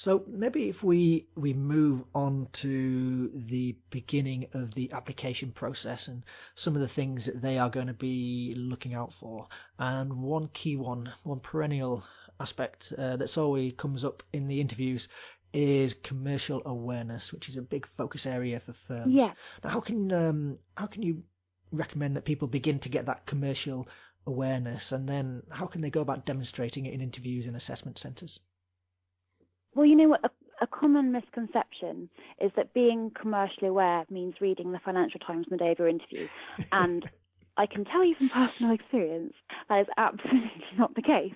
So maybe if we move on to the beginning of the application process and some of the things that they are going to be looking out for, and one key one perennial aspect that's always comes up in the interviews is commercial awareness, which is a big focus area for firms. Yeah. Now, how can you recommend that people begin to get that commercial awareness, and then how can they go about demonstrating it in interviews and assessment centres? Well, you know what? A common misconception is that being commercially aware means reading the Financial Times on the day of your interview. And I can tell you from personal experience that is absolutely not the case.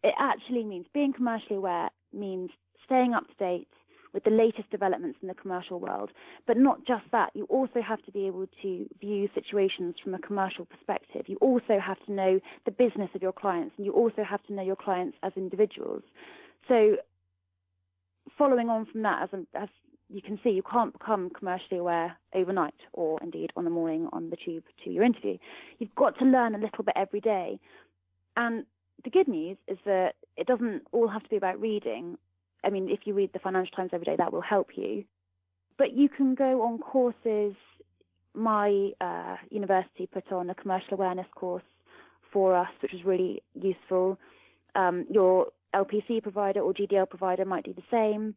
It actually means being commercially aware means staying up to date with the latest developments in the commercial world. But not just that, you also have to be able to view situations from a commercial perspective. You also have to know the business of your clients, and you also have to know your clients as individuals. So following on from that, as you can see, you can't become commercially aware overnight, or indeed on the morning on the tube to your interview. You've got to learn a little bit every day. And the good news is that it doesn't all have to be about reading. I mean, if you read the Financial Times every day, that will help you. But you can go on courses. My university put on a commercial awareness course for us, which was really useful. Your LPC provider or GDL provider might do the same.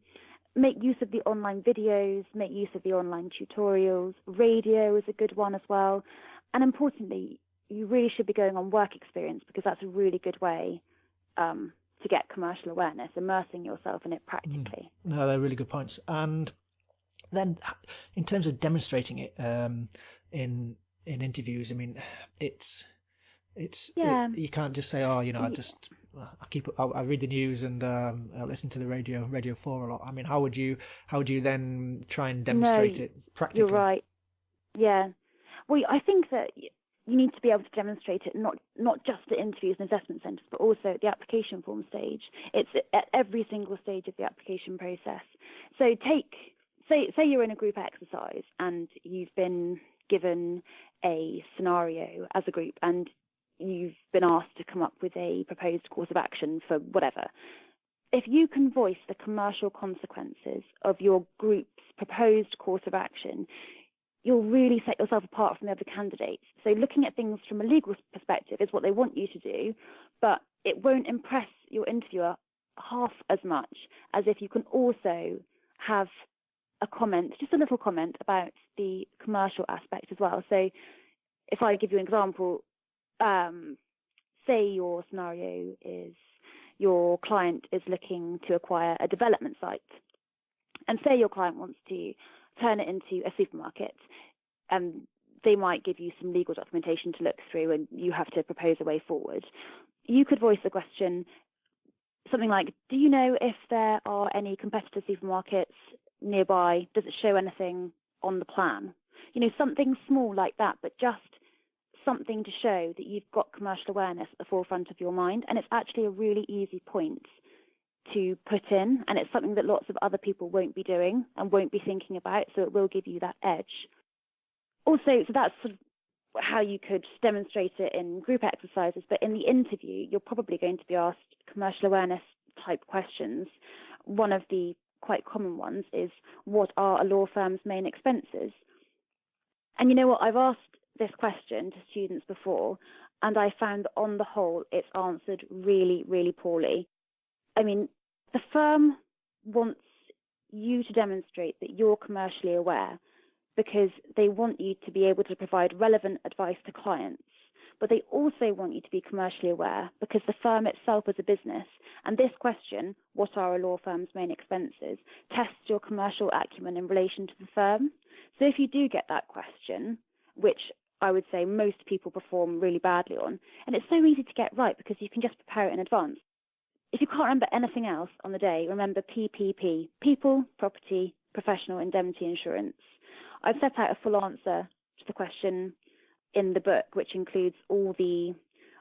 Make use of the online videos, make use of the online tutorials. Radio is a good one as well. And importantly, you really should be going on work experience, because that's a really good way to get commercial awareness, immersing yourself in it practically. No, they're really good points. And then in terms of demonstrating it in interviews, I mean, you can't just say, oh, I read the news and I listen to the Radio 4 a lot. I mean, how would you then try and demonstrate it practically? You're right. Yeah. Well, I think that you need to be able to demonstrate it not just at interviews and assessment centres, but also at the application form stage. It's at every single stage of the application process. So say you're in a group exercise and you've been given a scenario as a group, and you've been asked to come up with a proposed course of action for whatever. If you can voice the commercial consequences of your group's proposed course of action, you'll really set yourself apart from the other candidates. So looking at things from a legal perspective is what they want you to do, but it won't impress your interviewer half as much as if you can also have a comment, just a little comment about the commercial aspect as well. So if I give you an example, say your scenario is your client is looking to acquire a development site, and say your client wants to turn it into a supermarket, and they might give you some legal documentation to look through, and you have to propose a way forward. You could voice the question something like, do you know if there are any competitor supermarkets nearby? Does it show anything on the plan? You know, something small like that, but just something to show that you've got commercial awareness at the forefront of your mind. And it's actually a really easy point to put in, and it's something that lots of other people won't be doing and won't be thinking about, so it will give you that edge. Also, so that's sort of how you could demonstrate it in group exercises, but in the interview, you're probably going to be asked commercial awareness type questions. One of the quite common ones is, what are a law firm's main expenses? And you know what, I've asked this question to students before, and I found that on the whole, it's answered really, really poorly. I mean, the firm wants you to demonstrate that you're commercially aware because they want you to be able to provide relevant advice to clients, but they also want you to be commercially aware because the firm itself is a business. And this question, what are a law firm's main expenses, tests your commercial acumen in relation to the firm. So if you do get that question, which I would say most people perform really badly on, and it's so easy to get right because you can just prepare it in advance. If you can't remember anything else on the day, remember PPP, people, property, professional indemnity insurance. I've set out a full answer to the question in the book, which includes all the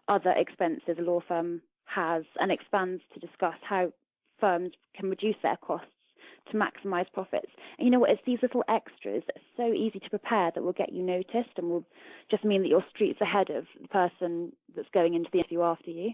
other expenses a law firm has and expands to discuss how firms can reduce their costs to maximise profits. And you know what, it's these little extras that are so easy to prepare that will get you noticed and will just mean that you're streets ahead of the person that's going into the interview after you.